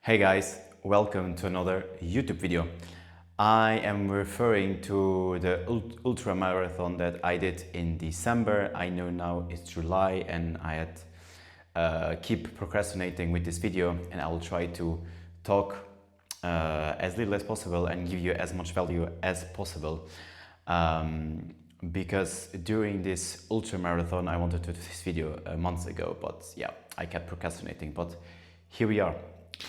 Hey guys, welcome to another YouTube video. I am referring to the Ultramarathon that I did in December. I know now it's July and I had keep procrastinating with this video, and I will try to talk as little as possible and give you as much value as possible. Because during this ultramarathon I wanted to do this video months ago, but yeah, I kept procrastinating, but here we are.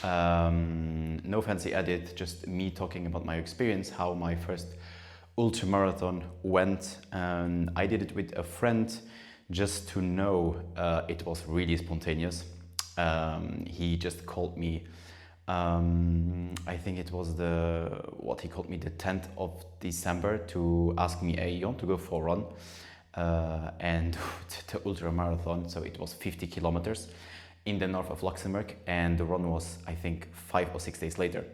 No fancy edit, just me talking about my experience, how my first ultramarathon went. I did it with a friend just to know. It was really spontaneous. He just called me, I think it was what he called me the 10th of December to ask me, hey, you want to go for a run? And the ultramarathon, so it was 50 kilometers in the north of Luxembourg, and the run was, I think, 5 or 6 days later.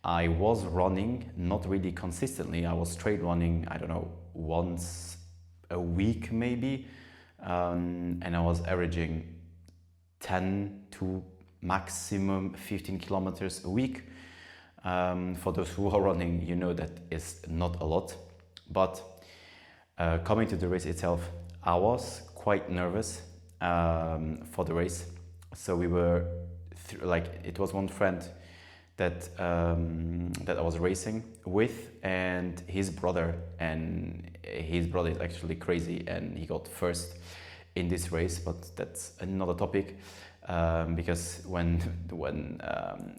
I was running, not really consistently. I was trail running, I don't know, once a week maybe, and I was averaging 10 to maximum 15 kilometers a week. For those who are running, you know that is not a lot. But coming to the race itself, I was quite nervous for the race. So we were it was one friend that that I was racing with, and his brother is actually crazy, and he got first in this race. But that's another topic, because when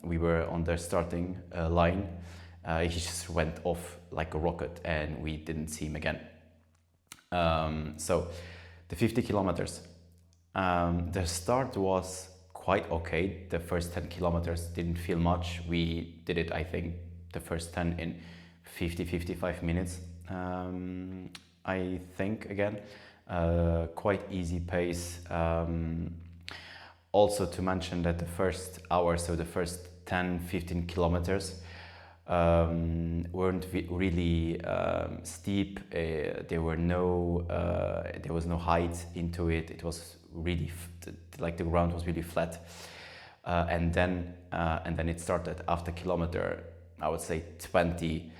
we were on the starting line, he just went off like a rocket, and we didn't see him again. So the 50 kilometers. The start was quite okay. The first 10 kilometers didn't feel much. We did it, I think, the first 10 in 50-55 minutes. I think, again, quite easy pace. Also to mention that the first hour, so the first 10-15 kilometers, weren't really steep. There was no height into it. It was really like the ground was really flat, and then it started after kilometer, I would say 20,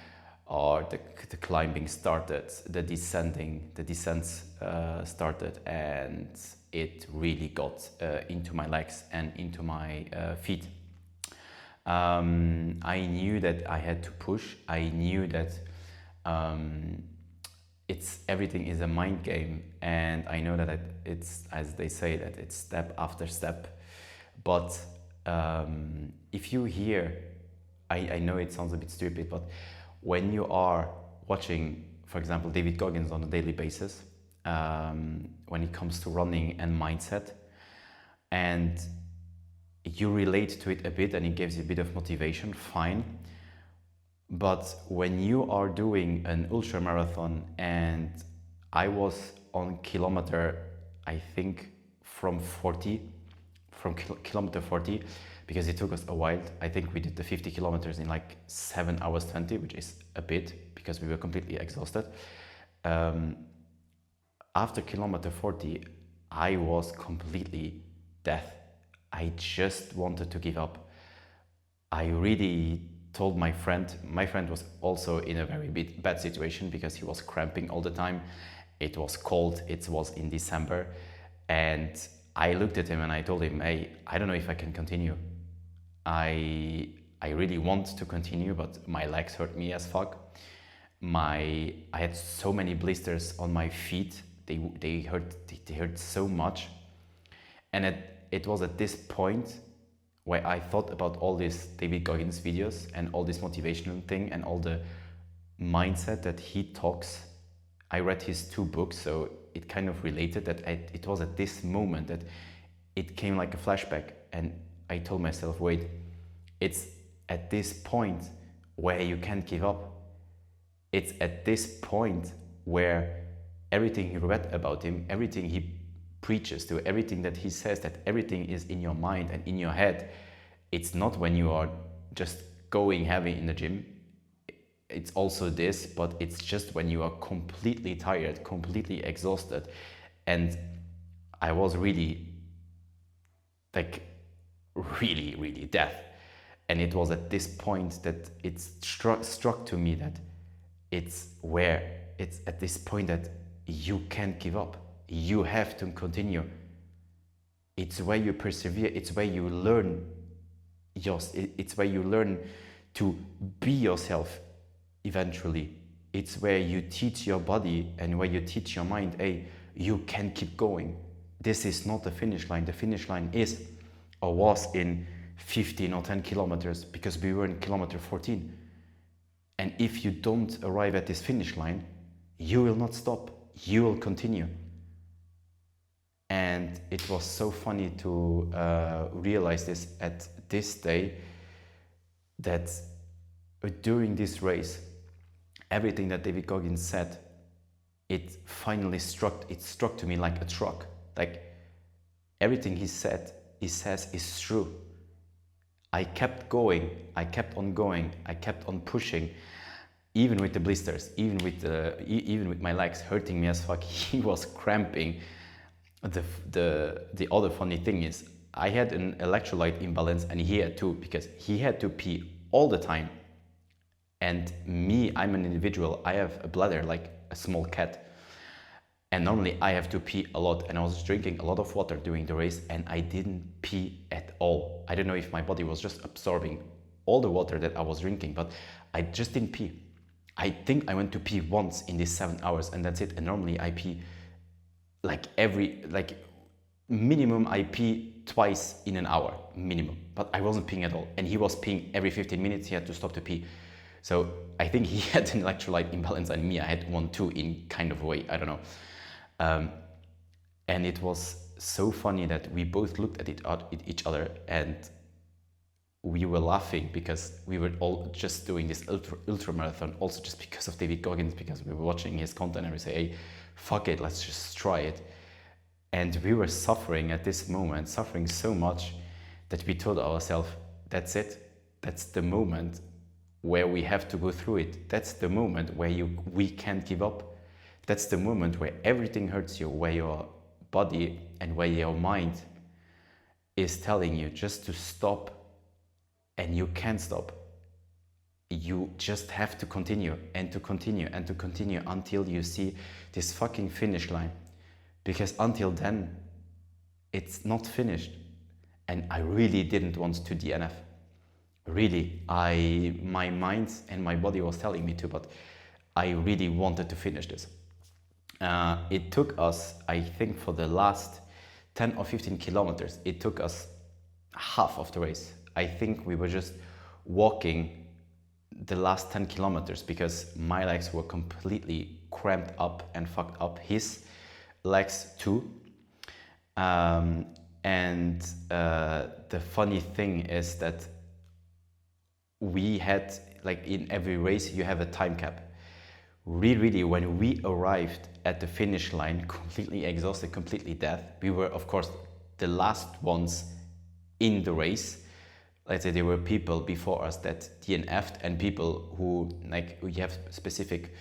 or the climbing started, the descents started, and it really got into my legs and into my feet. I knew that I had to push. I knew that everything is a mind game, and I know that it's, as they say, that it's step after step. But if you hear, I know it sounds a bit stupid, but when you are watching, for example, David Goggins on a daily basis, when it comes to running and mindset, and you relate to it a bit and it gives you a bit of motivation, fine. But when you are doing an ultramarathon, and I was on kilometer, I think from kilometer 40, because it took us a while. I think we did the 50 kilometers in like 7 hours 20, which is a bit, because we were completely exhausted. After kilometer 40, I was completely dead. I just wanted to give up. I really told my friend was also in a very bad situation, because he was cramping all the time. It was cold, it was in December, and I looked at him and I told him, hey, I don't know if I can continue. I really want to continue, but my legs hurt me as fuck. I had so many blisters on my feet. They hurt so much. And it was at this point where I thought about all these David Goggins videos and all this motivational thing and all the mindset that he talks. I read his 2 books, so it kind of related that it was at this moment that it came like a flashback, and I told myself, wait, it's at this point where you can't give up. It's at this point where everything you read about him, everything he preaches to, everything that he says, that everything is in your mind and in your head. It's not when you are just going heavy in the gym. It's also this, but it's just when you are completely tired, completely exhausted. And I was really, like, really dead. And it was at this point that it struck to me that it's at this point that you can't give up. You have to continue. It's where you persevere. It's where you learn. It's where you learn to be yourself eventually. It's where you teach your body and where you teach your mind, hey, you can keep going. This is not the finish line. The finish line is or was in 15 or 10 kilometers, because we were in kilometer 14. And if you don't arrive at this finish line, you will not stop. You will continue. And it was so funny to realize this at this day, that during this race, everything that David Goggins said, it finally struck to me like a truck. Like everything he says is true. I kept going, I kept on going, I kept on pushing, even with the blisters, even with my legs hurting me as fuck. He was cramping. The other funny thing is, I had an electrolyte imbalance and he had too, because he had to pee all the time. And me, I'm an individual, I have a bladder like a small cat. And normally I have to pee a lot, and I was drinking a lot of water during the race and I didn't pee at all. I don't know if my body was just absorbing all the water that I was drinking, but I just didn't pee. I think I went to pee once in these 7 hours and that's it. And normally I pee minimum I pee twice in an hour, minimum. But I wasn't peeing at all. And he was peeing every 15 minutes, he had to stop to pee. So I think he had an electrolyte imbalance and me, I had one too, in kind of a way, I don't know. And it was so funny that we both looked at each other and we were laughing, because we were all just doing this ultra marathon, also just because of David Goggins, because we were watching his content and we say, hey, fuck it, let's just try it. And we were suffering at this moment, suffering so much that we told ourselves, that's it. That's the moment where we have to go through it. That's the moment where we can't give up. That's the moment where everything hurts you, where your body and where your mind is telling you just to stop, and you can't stop. You just have to continue and to continue and to continue until you see this fucking finish line. Because until then, it's not finished. And I really didn't want to DNF. Really, my mind and my body was telling me to, but I really wanted to finish this. It took us, I think, for the last 10 or 15 kilometers, it took us half of the race. I think we were just walking the last 10 kilometers because my legs were completely cramped up and fucked up. His legs too. The funny thing is that we had, like in every race, you have a time cap. Really, when we arrived at the finish line, completely exhausted, completely dead, we were, of course, the last ones in the race. Let's say there were people before us that DNF'd, and people who, like, you have specific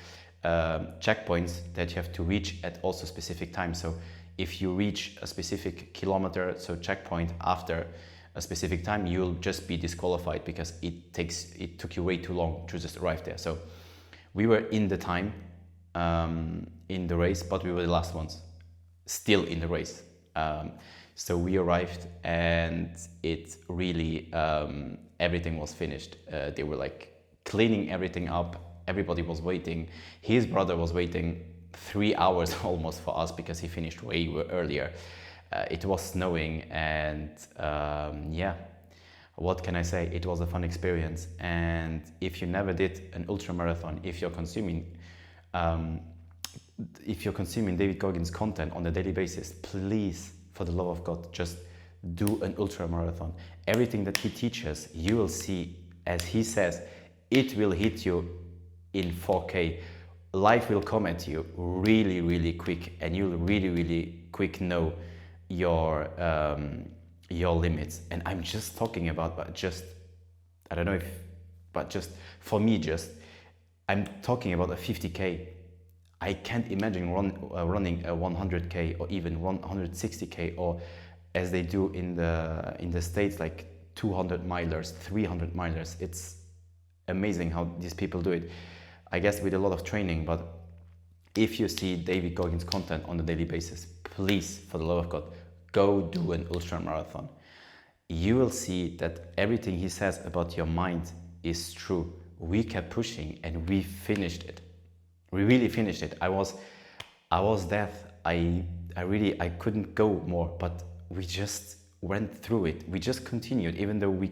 checkpoints that you have to reach at also specific times. So if you reach a specific kilometer, so checkpoint after a specific time, you'll just be disqualified because it took you way too long to just arrive there. So we were in the time in the race, but we were the last ones still in the race. So we arrived and it really, everything was finished. They were like cleaning everything up. Everybody was waiting. His brother was waiting 3 hours almost for us because he finished way earlier. It was snowing and yeah, what can I say? It was a fun experience. And if you never did an ultra marathon, if you're consuming David Goggins content on a daily basis, please, for the love of God, just do an ultra marathon. Everything that he teaches, you will see, as he says, it will hit you in 4K. Life will come at you really quick, and you'll really quick know your limits. And I'm just talking about, I don't know if, but just for me, I'm talking about a 50K. I can't imagine running a 100K or even 160K, or as they do in the States, like 200 milers, 300 milers. It's amazing how these people do it. I guess with a lot of training, but if you see David Goggins' content on a daily basis, please, for the love of God, go do an ultra marathon. You will see that everything he says about your mind is true. We kept pushing and we finished it. We really finished it. I was death. I couldn't go more, but we just went through it. We just continued, even though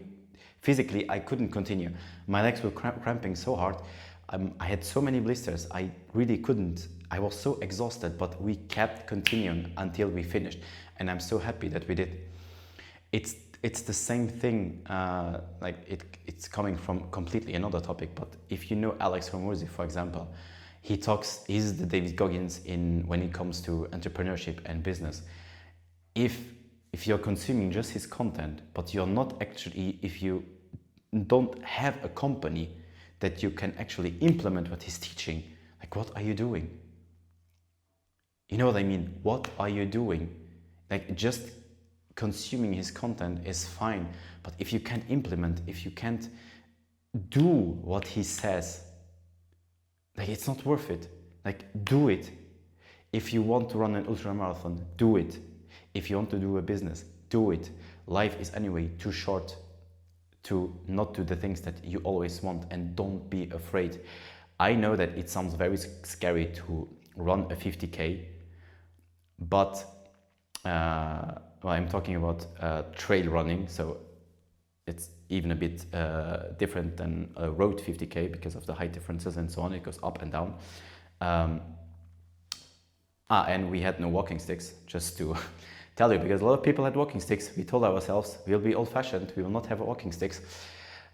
physically I couldn't continue. My legs were cramping so hard. I had so many blisters. I really couldn't. I was so exhausted, but we kept continuing until we finished. And I'm so happy that we did. It's the same thing, it's coming from completely another topic, but if you know Alex Hormozi, for example, he's the David Goggins when it comes to entrepreneurship and business. If you're consuming just his content, but you're not actually, if you don't have a company that you can actually implement what he's teaching, like, what are you doing? You know what I mean? What are you doing? Like, just consuming his content is fine, but if you can't implement, if you can't do what he says, like, it's not worth it. Like, do it. If you want to run an ultra marathon, do it. If you want to do a business, do it. Life is anyway too short to not do the things that you always want, and don't be afraid. I know that it sounds very scary to run a 50K, but well, I'm talking about trail running, so it's even a bit different than a road 50K because of the height differences and so on. It goes up and down. And we had no walking sticks, just to tell you, because a lot of people had walking sticks. We told ourselves we'll be old-fashioned, we will not have walking sticks.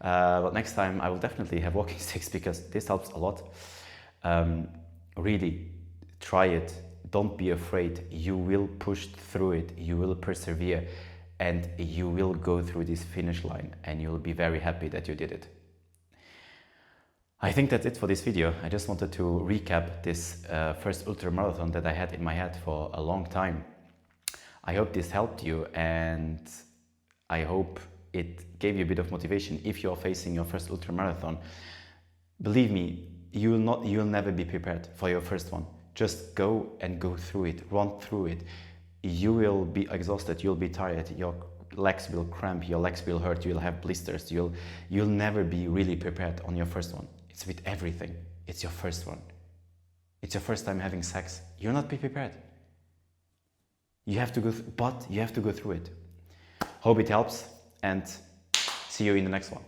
But next time I will definitely have walking sticks, because this helps a lot. Really, try it. Don't be afraid. You will push through it. You will persevere, and you will go through this finish line, and you'll be very happy that you did it. I think that's it for this video. I just wanted to recap this first ultra marathon that I had in my head for a long time. I hope this helped you, and I hope it gave you a bit of motivation if you're facing your first ultra marathon. Believe me, you will never be prepared for your first one. Just go and go through it, run through it. You will be exhausted, you'll be tired, your legs will cramp, your legs will hurt, you'll have blisters, you'll never be really prepared on your first one. It's with everything. It's your first one. It's your first time having sex. You'll not be prepared. You have to go, but you have to go through it. Hope it helps, and see you in the next one.